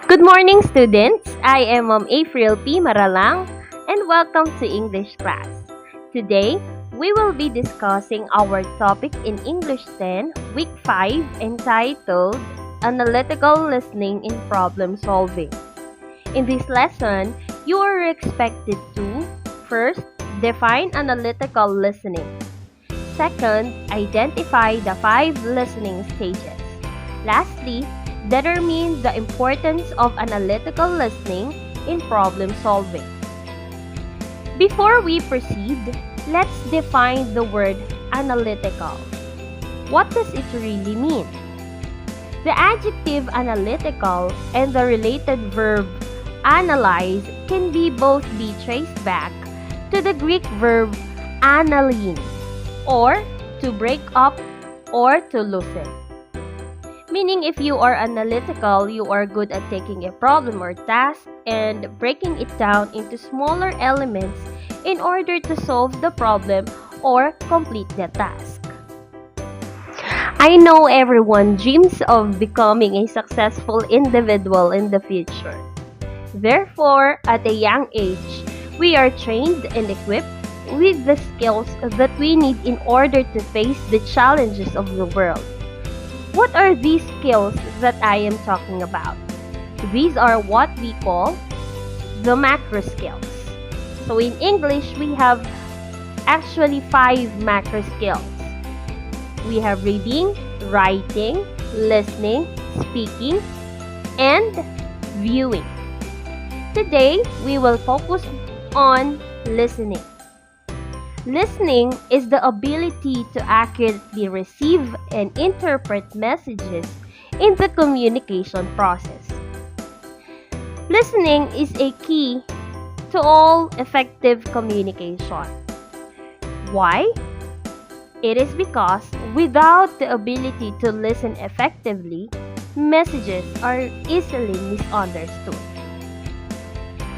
Good morning, students. I am April P. Maralang, and welcome to English class. Today, we will be discussing our topic in English 10, Week 5, entitled Analytical Listening in Problem Solving. In this lesson, you are expected to first, define analytical listening. Second, identify the 5 listening stages. Lastly, determine the importance of analytical listening in problem solving. Before we proceed, let's define the word analytical. What does it really mean? The adjective analytical and the related verb analyze can both be traced back to the Greek verb analyn, or to break up or to loosen. Meaning, if you are analytical, you are good at taking a problem or task and breaking it down into smaller elements in order to solve the problem or complete the task. I know everyone dreams of becoming a successful individual in the future. Therefore, at a young age, we are trained and equipped with the skills that we need in order to face the challenges of the world. What are these skills that I am talking about? These are what we call the macro skills. So in English, we have actually 5 macro skills. We have reading, writing, listening, speaking, and viewing. Today, we will focus on listening. Listening is the ability to accurately receive and interpret messages in the communication process. Listening is a key to all effective communication. Why? It is because without the ability to listen effectively, messages are easily misunderstood.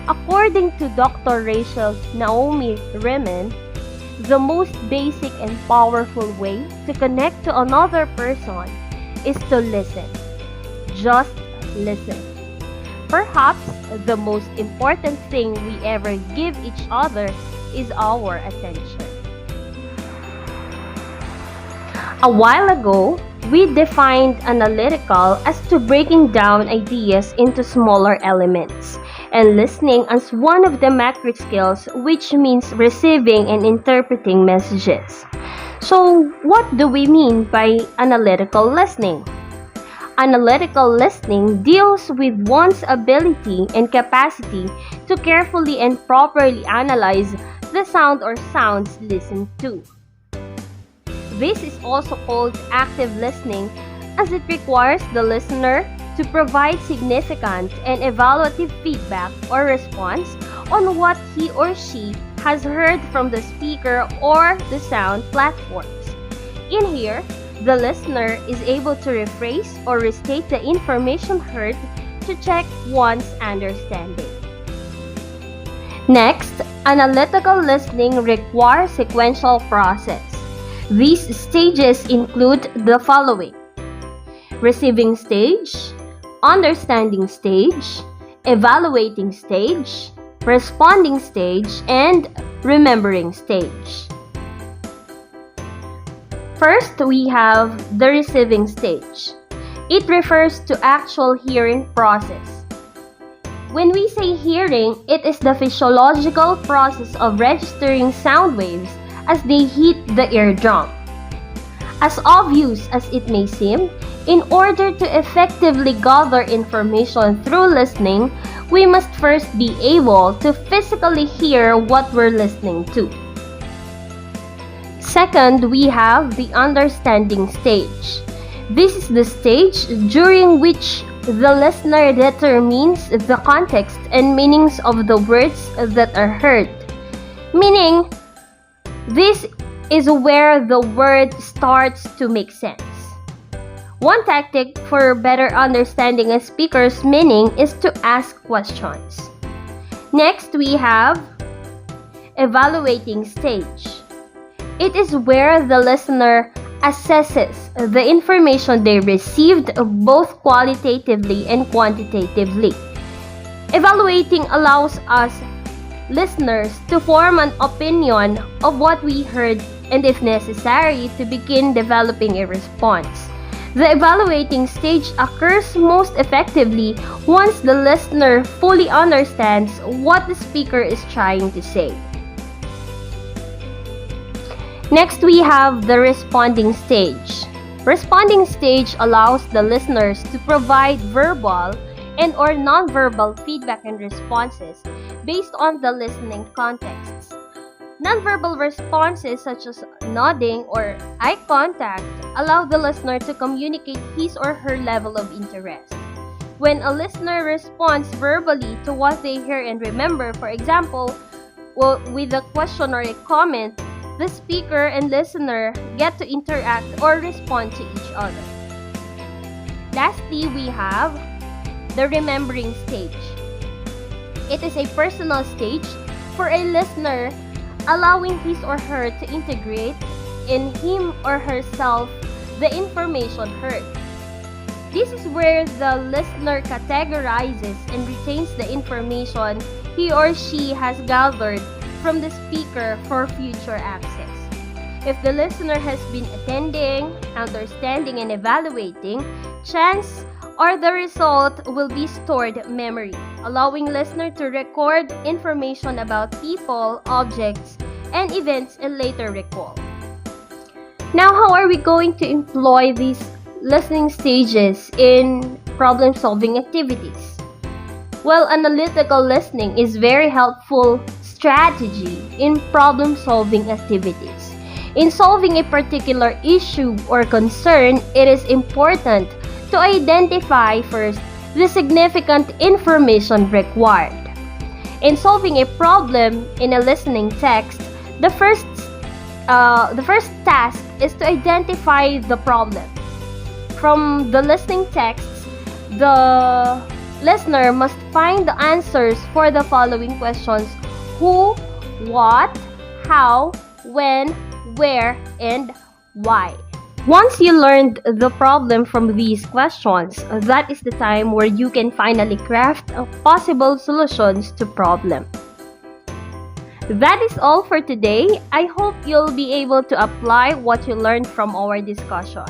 According to Dr. Rachel Naomi Remen, the most basic and powerful way to connect to another person is to listen. Just listen. Perhaps the most important thing we ever give each other is our attention. A while ago, we defined analytical as to breaking down ideas into smaller elements, and listening as one of the macro skills, which means receiving and interpreting messages. So, what do we mean by analytical listening? Analytical listening deals with one's ability and capacity to carefully and properly analyze the sound or sounds listened to. This is also called active listening, as it requires the listener to provide significant and evaluative feedback or response on what he or she has heard from the speaker or the sound platforms. In here, the listener is able to rephrase or restate the information heard to check one's understanding. Next, analytical listening requires sequential process. These stages include the following: receiving stage, understanding stage, evaluating stage, responding stage, and remembering stage. First, we have the receiving stage. It refers to actual hearing process. When we say hearing, it is the physiological process of registering sound waves as they hit the eardrum. As obvious as it may seem, in order to effectively gather information through listening, we must first be able to physically hear what we're listening to. Second, we have the understanding stage. This is the stage during which the listener determines the context and meanings of the words that are heard. Meaning, this is where the word starts to make sense. One tactic for better understanding a speaker's meaning is to ask questions. Next, we have evaluating stage. It is where the listener assesses the information they received both qualitatively and quantitatively. Evaluating allows us listeners to form an opinion of what we heard and, if necessary, to begin developing a response. The evaluating stage occurs most effectively once the listener fully understands what the speaker is trying to say. Next, we have the responding stage. Responding stage allows the listeners to provide verbal and/or nonverbal feedback and responses based on the listening contexts. Nonverbal responses such as nodding or eye contact allow the listener to communicate his or her level of interest. When a listener responds verbally to what they hear and remember, for example, with a question or a comment, the speaker and listener get to interact or respond to each other. Lastly, we have the remembering stage. It is a personal stage for a listener, allowing his or her to integrate in him or herself the information heard. This is where the listener categorizes and retains the information he or she has gathered from the speaker for future access. If the listener has been attending, understanding, and evaluating, chance or the result will be stored memory, allowing listener to record information about people, objects, and events and later recall. Now, how are we going to employ these listening stages in problem-solving activities? Well, analytical listening is very helpful strategy in problem-solving activities. In solving a particular issue or concern, it is important to identify first the significant information required. In solving a problem in a listening text, the first task is to identify the problem. From the listening texts, the listener must find the answers for the following questions: who, what, how, when, where, and why. Once you learned the problem from these questions, that is the time where you can finally craft possible solutions to problem. That is all for today. I hope you'll be able to apply what you learned from our discussion.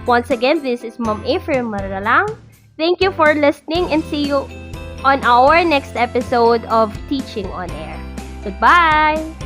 Once again, this is Ma'am A from Maralang. Thank you for listening and see you on our next episode of Teaching on Air. Goodbye!